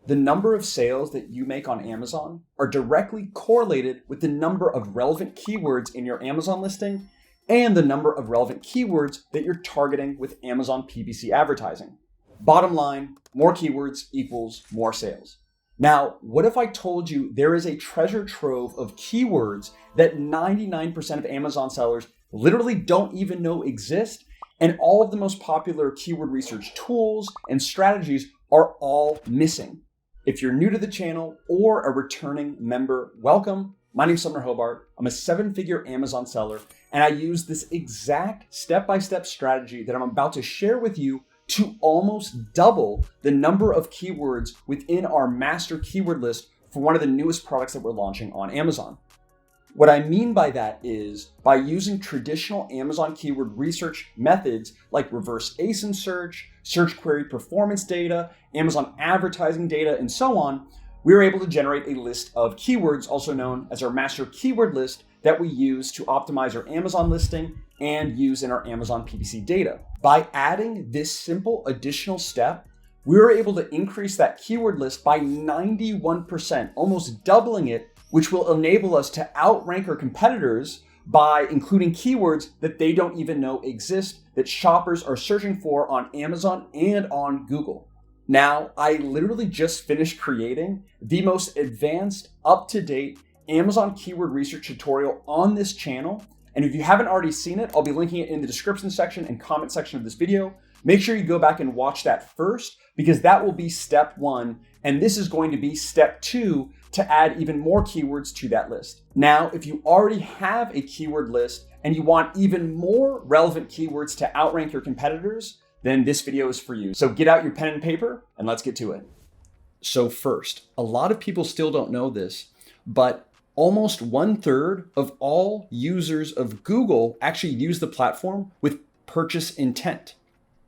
The number of sales that you make on Amazon are directly correlated with the number of relevant keywords in your Amazon listing and the number of relevant keywords that you're targeting with Amazon PPC advertising. Bottom line, more keywords equals more sales. Now, what if I told you there is a treasure trove of keywords that 99% of Amazon sellers literally don't even know exist, and all of the most popular keyword research tools and strategies are all missing? If you're new to the channel or a returning member, welcome. My name is Sumner Hobart. I'm a 7-figure Amazon seller, and I use this exact step-by-step strategy that I'm about to share with you to almost double the number of keywords within our master keyword list for one of the newest products that we're launching on Amazon. What I mean by that is by using traditional Amazon keyword research methods like reverse ASIN search, search query performance data, Amazon advertising data, and so on, we were able to generate a list of keywords, also known as our master keyword list, that we use to optimize our Amazon listing and use in our Amazon PPC data. By adding this simple additional step, we were able to increase that keyword list by 91%, almost doubling it, which will enable us to outrank our competitors by including keywords that they don't even know exist, that shoppers are searching for on Amazon and on Google. Now, I literally just finished creating the most advanced, up-to-date Amazon keyword research tutorial on this channel. And if you haven't already seen it, I'll be linking it in the description section and comment section of this video. Make sure you go back and watch that first, because that will be step 1. And this is going to be step 2 to add even more keywords to that list. Now, if you already have a keyword list and you want even more relevant keywords to outrank your competitors, then this video is for you. So get out your pen and paper and let's get to it. So first, a lot of people still don't know this, but almost 1/3 of all users of Google actually use the platform with purchase intent.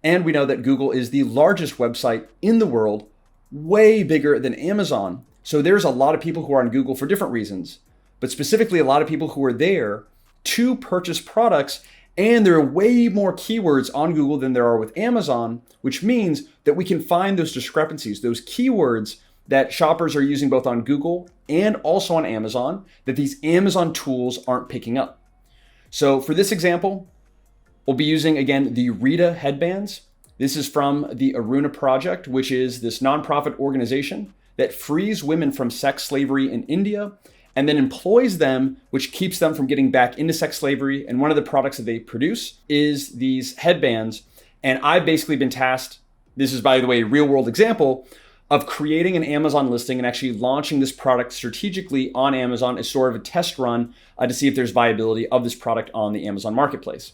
And we know that Google is the largest website in the world, way bigger than Amazon. So there's a lot of people who are on Google for different reasons, but specifically a lot of people who are there to purchase products. And there are way more keywords on Google than there are with Amazon, which means that we can find those discrepancies, those keywords that shoppers are using both on Google and also on Amazon, that these Amazon tools aren't picking up. So for this example, we'll be using, again, the Rita headbands. This is from the Aruna Project, which is this nonprofit organization that frees women from sex slavery in India and then employs them, which keeps them from getting back into sex slavery. And one of the products that they produce is these headbands. And I've basically been tasked, this is, by the way, a real world example, of creating an Amazon listing and actually launching this product strategically on Amazon as sort of a test run to see if there's viability of this product on the Amazon marketplace.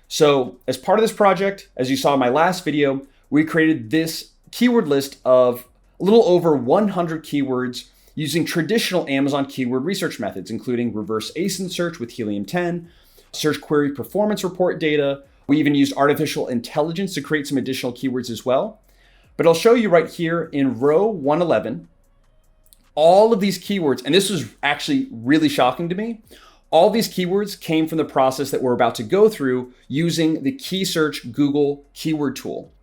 So as part of this project, as you saw in my last video, we created this keyword list of a little over 100 keywords using traditional Amazon keyword research methods, including reverse ASIN search with Helium-10, search query performance report data. We even used artificial intelligence to create some additional keywords as well. But I'll show you right here in row 111, all of these keywords, and this was actually really shocking to me. All these keywords came from the process that we're about to go through using the Key Search Google keyword tool.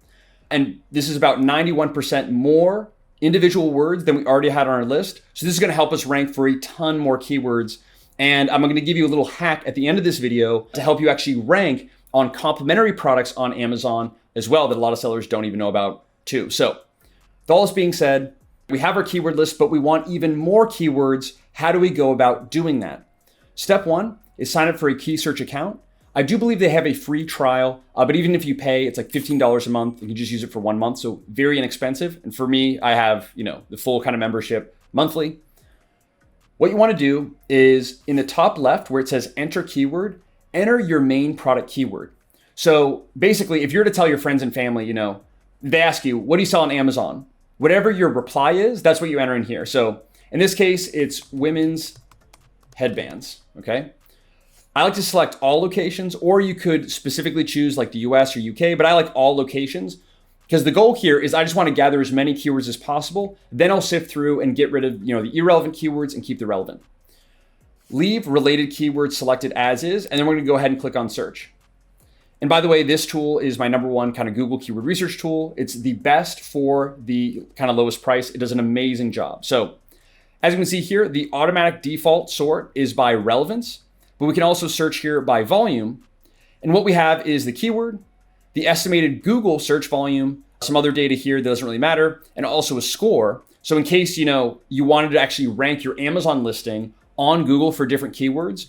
And this is about 91% more individual words than we already had on our list. So this is going to help us rank for a ton more keywords. And I'm going to give you a little hack at the end of this video to help you actually rank on complementary products on Amazon as well that a lot of sellers don't even know about too. So with all this being said, we have our keyword list, but we want even more keywords. How do we go about doing that? Step 1 is sign up for a Key Search account. I do believe they have a free trial, but even if you pay, it's like $15 a month. You can just use it for 1 month, so very inexpensive. And for me, I have, the full kind of membership monthly. What you want to do is in the top left where it says enter keyword, enter your main product keyword. So basically, if you're to tell your friends and family, they ask you, what do you sell on Amazon? Whatever your reply is, that's what you enter in here. So in this case, it's women's headbands, okay? I like to select all locations, or you could specifically choose like the US or UK, but I like all locations because the goal here is I just want to gather as many keywords as possible. Then I'll sift through and get rid of, the irrelevant keywords and keep the relevant. Leave related keywords selected as is, and then we're going to go ahead and click on search. And by the way, this tool is my number one kind of Google keyword research tool. It's the best for the kind of lowest price. It does an amazing job. So as you can see here, the automatic default sort is by relevance, but we can also search here by volume. And what we have is the keyword, the estimated Google search volume, some other data here that doesn't really matter, and also a score. So in case, you wanted to actually rank your Amazon listing on Google for different keywords,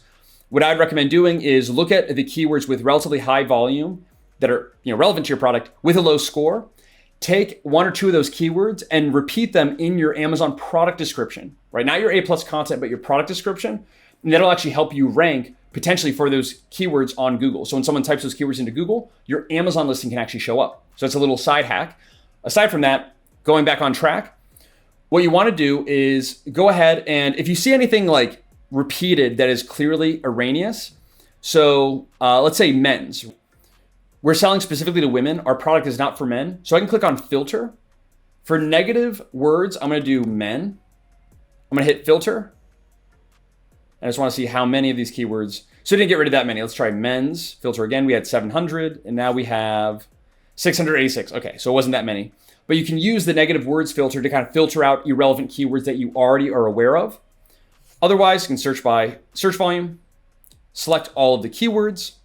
what I'd recommend doing is look at the keywords with relatively high volume that are relevant to your product with a low score. Take one or two of those keywords and repeat them in your Amazon product description, right? Not your A+ content, but your product description. And that'll actually help you rank potentially for those keywords on Google. So when someone types those keywords into Google, your Amazon listing can actually show up. So it's a little side hack. Aside from that, going back on track, what you want to do is go ahead and if you see anything like repeated that is clearly erroneous, so let's say men's. We're selling specifically to women. Our product is not for men. So I can click on filter. For negative words, I'm going to do men. I'm going to hit filter. I just want to see how many of these keywords. So I didn't get rid of that many. Let's try men's. Filter again. We had 700 and now we have 686. Okay, so it wasn't that many. But you can use the negative words filter to kind of filter out irrelevant keywords that you already are aware of. Otherwise, you can search by search volume, select all of the keywords.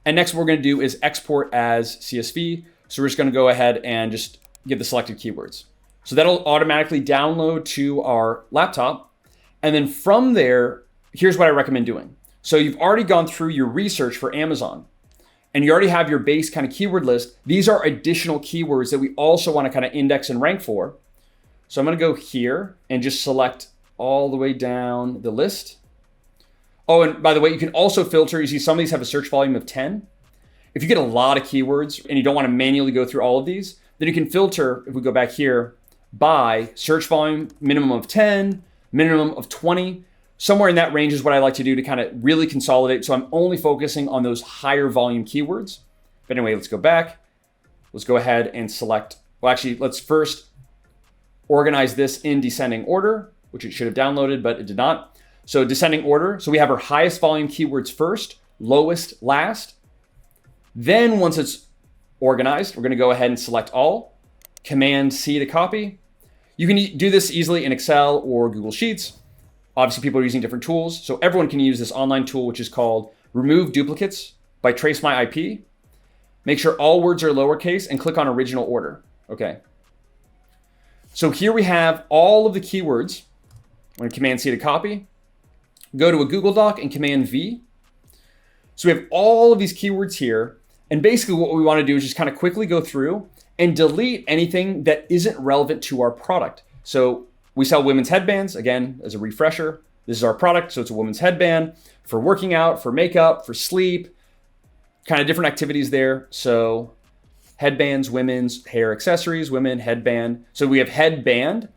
And next what we're going to do is export as CSV. So we're just going to go ahead and just get the selected keywords. So that'll automatically download to our laptop. And then from there, here's what I recommend doing. So you've already gone through your research for Amazon and you already have your base kind of keyword list. These are additional keywords that we also want to kind of index and rank for. So I'm going to go here and just select all the way down the list. Oh, and by the way, you can also filter. You see some of these have a search volume of 10. If you get a lot of keywords and you don't want to manually go through all of these, then you can filter, if we go back here, by search volume, minimum of 10, minimum of 20. Somewhere in that range is what I like to do to kind of really consolidate. So I'm only focusing on those higher volume keywords. But anyway, let's go back. Let's go ahead and select, well, actually, let's first organize this in descending order, which it should have downloaded, but it did not. So descending order. So we have our highest volume keywords first, lowest last. Then once it's organized, we're going to go ahead and select all. Command C to copy. You can do this easily in Excel or Google Sheets. Obviously, people are using different tools. So everyone can use this online tool, which is called Remove Duplicates by Trace My IP. Make sure all words are lowercase and click on original order. Okay. So here we have all of the keywords. I'm going to Command C to copy. Go to a Google Doc and Command V. So we have all of these keywords here. And basically what we want to do is just kind of quickly go through and delete anything that isn't relevant to our product. So we sell women's headbands. Again, as a refresher, this is our product. So it's a women's headband for working out, for makeup, for sleep, kind of different activities there. So headbands, women's hair accessories, women, headband. So we have headband.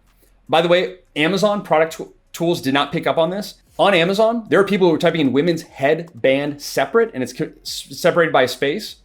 By the way, Amazon product tools did not pick up on this. On Amazon, there are people who are typing in women's headband separate, and it's separated by a space.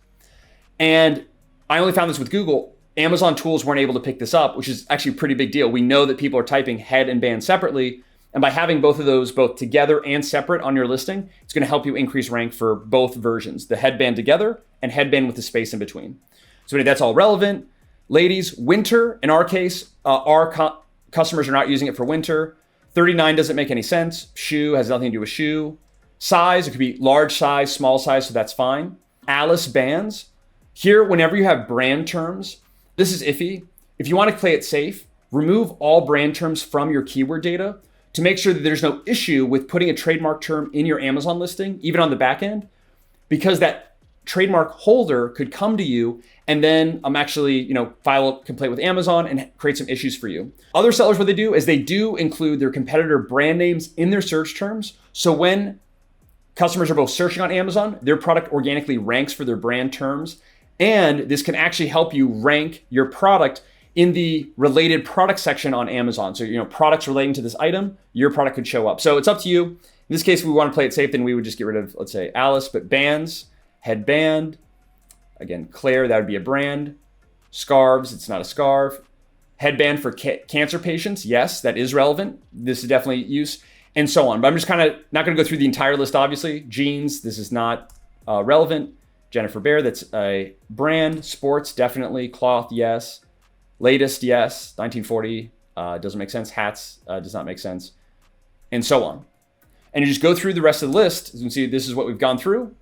And I only found this with Google. Amazon tools weren't able to pick this up, which is actually a pretty big deal. We know that people are typing head and band separately. And by having both of those both together and separate on your listing, it's going to help you increase rank for both versions, the headband together and headband with the space in between. So that's all relevant. Ladies, winter, in our case, our customers are not using it for winter. 39 doesn't make any sense. Shoe has nothing to do with shoe. Size, it could be large size, small size, so that's fine. Alice bands. Here, whenever you have brand terms, this is iffy. If you want to play it safe, remove all brand terms from your keyword data to make sure that there's no issue with putting a trademark term in your Amazon listing, even on the back end, because that trademark holder could come to you and then actually, file a complaint with Amazon and create some issues for you. Other sellers, what they do is they do include their competitor brand names in their search terms. So when customers are both searching on Amazon, their product organically ranks for their brand terms. And this can actually help you rank your product in the related product section on Amazon. So, products relating to this item, your product could show up. So it's up to you. In this case, if we want to play it safe, then we would just get rid of, let's say, Alice, but bands, headband. Again, Claire, that would be a brand. Scarves, it's not a scarf. Headband for cancer patients, yes, that is relevant. This is definitely use, and so on. But I'm just kind of not going to go through the entire list, obviously. Jeans, this is not relevant. Jennifer Behr, that's a brand. Sports, definitely. Cloth, yes. Latest, yes. 1940, doesn't make sense. Hats, does not make sense. And so on. And you just go through the rest of the list. As you can see, this is what we've gone through.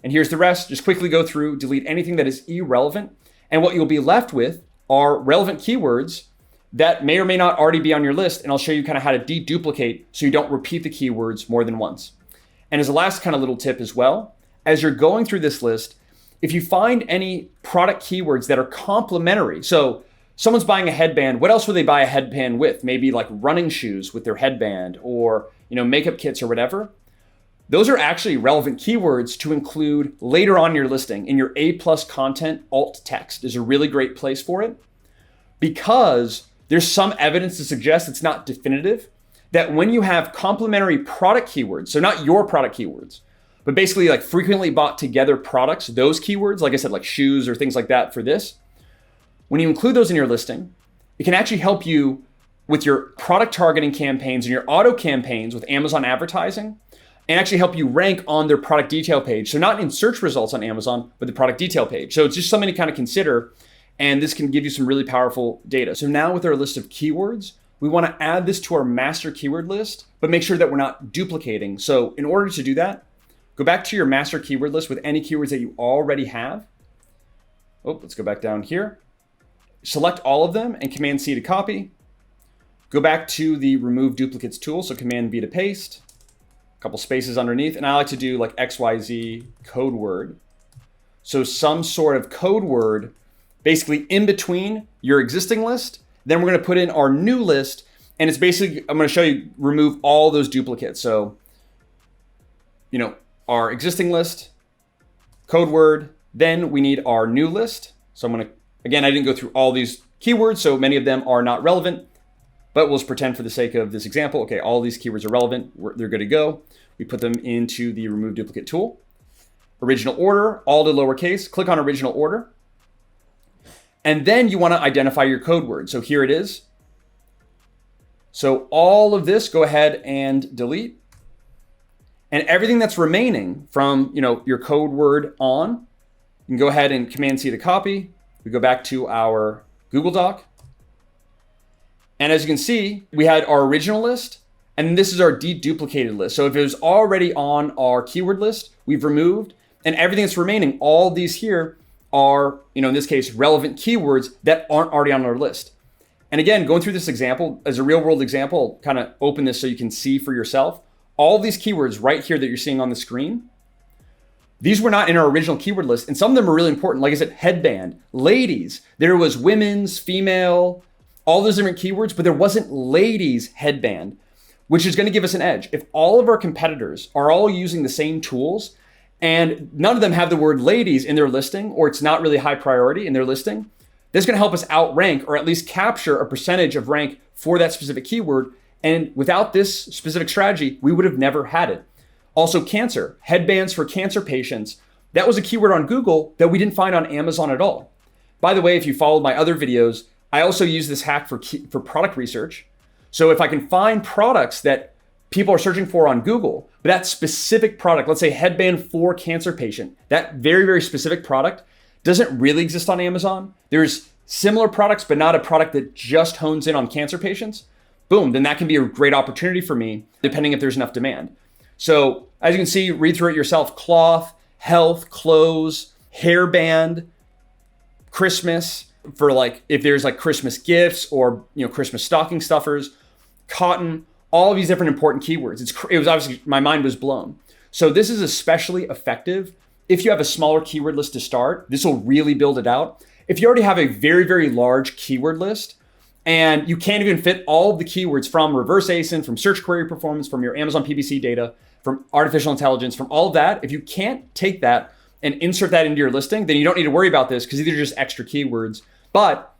And here's the rest. Just quickly go through, delete anything that is irrelevant. And what you'll be left with are relevant keywords that may or may not already be on your list. And I'll show you kind of how to deduplicate so you don't repeat the keywords more than once. And as a last kind of little tip as well, as you're going through this list, if you find any product keywords that are complementary, so someone's buying a headband, what else would they buy a headband with? Maybe like running shoes with their headband, or makeup kits or whatever. Those are actually relevant keywords to include later on in your listing. In your A+ content, alt text is a really great place for it, because there's some evidence to suggest, it's not definitive, that when you have complementary product keywords, so not your product keywords, but basically like frequently bought together products, those keywords, like I said, like shoes or things like that for this, when you include those in your listing, it can actually help you with your product targeting campaigns and your auto campaigns with Amazon advertising, and actually help you rank on their product detail page. So not in search results on Amazon, but the product detail page. So it's just something to kind of consider, and this can give you some really powerful data. So now with our list of keywords, we want to add this to our master keyword list, but make sure that we're not duplicating. So in order to do that, go back to your master keyword list with any keywords that you already have. Oh, let's go back down here. Select all of them and Command C to copy. Go back to the remove duplicates tool. So Command V to paste, a couple spaces underneath. And I like to do like XYZ code word. So some sort of code word basically in between your existing list. Then we're going to put in our new list, and it's basically, I'm going to show you, remove all those duplicates. So, our existing list, code word, then we need our new list. So I'm going to, again, I didn't go through all these keywords, so many of them are not relevant, but we'll just pretend for the sake of this example, okay, all these keywords are relevant, they're good to go. We put them into the remove duplicate tool. Original order, all to lowercase, click on original order. And then you want to identify your code word. So here it is. So all of this, go ahead and delete. And everything that's remaining from your code word on, you can go ahead and Command C to copy. We go back to our Google Doc. And as you can see, we had our original list, and this is our deduplicated list. So if it was already on our keyword list, we've removed, and everything that's remaining, all these here are, in this case, relevant keywords that aren't already on our list. And again, going through this example, as a real world example, kind of open this so you can see for yourself. All these keywords right here that you're seeing on the screen, these were not in our original keyword list. And some of them are really important. Like I said, headband, ladies, there was women's, female, all those different keywords, but there wasn't ladies headband, which is going to give us an edge. If all of our competitors are all using the same tools, and none of them have the word ladies in their listing, or it's not really high priority in their listing, that's going to help us outrank, or at least capture a percentage of rank for that specific keyword. And without this specific strategy, we would have never had it. Also, cancer, headbands for cancer patients. That was a keyword on Google that we didn't find on Amazon at all. By the way, if you followed my other videos, I also use this hack for product research. So if I can find products that people are searching for on Google, but that specific product, let's say headband for cancer patient, that very, very specific product doesn't really exist on Amazon. There's similar products, but not a product that just hones in on cancer patients. Boom, then that can be a great opportunity for me, depending if there's enough demand. So as you can see, read through it yourself: cloth, health, clothes, hairband, Christmas, for like if there's like Christmas gifts or Christmas stocking stuffers, cotton, all of these different important keywords. It was obviously, my mind was blown. So this is especially effective if you have a smaller keyword list to start. This will really build it out. If you already have a very, very large keyword list and you can't even fit all of the keywords from reverse ASIN, from search query performance, from your Amazon PPC data, from artificial intelligence, from all of that, if you can't take that and insert that into your listing, then you don't need to worry about this, because these are just extra keywords. But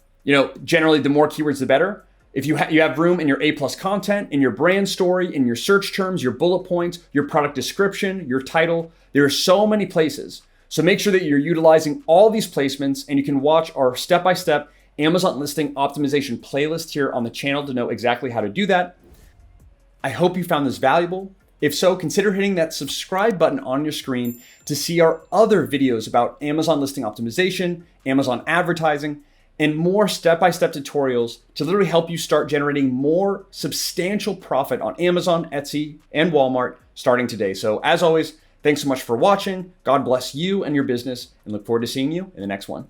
generally the more keywords, the better. If you have room in your A+ content, in your brand story, in your search terms, your bullet points, your product description, your title, there are so many places. So make sure that you're utilizing all these placements, and you can watch our step-by-step Amazon listing optimization playlist here on the channel to know exactly how to do that. I hope you found this valuable. If so, consider hitting that subscribe button on your screen to see our other videos about Amazon listing optimization, Amazon advertising, and more step-by-step tutorials to literally help you start generating more substantial profit on Amazon, Etsy, and Walmart starting today. So as always, thanks so much for watching. God bless you and your business, and look forward to seeing you in the next one.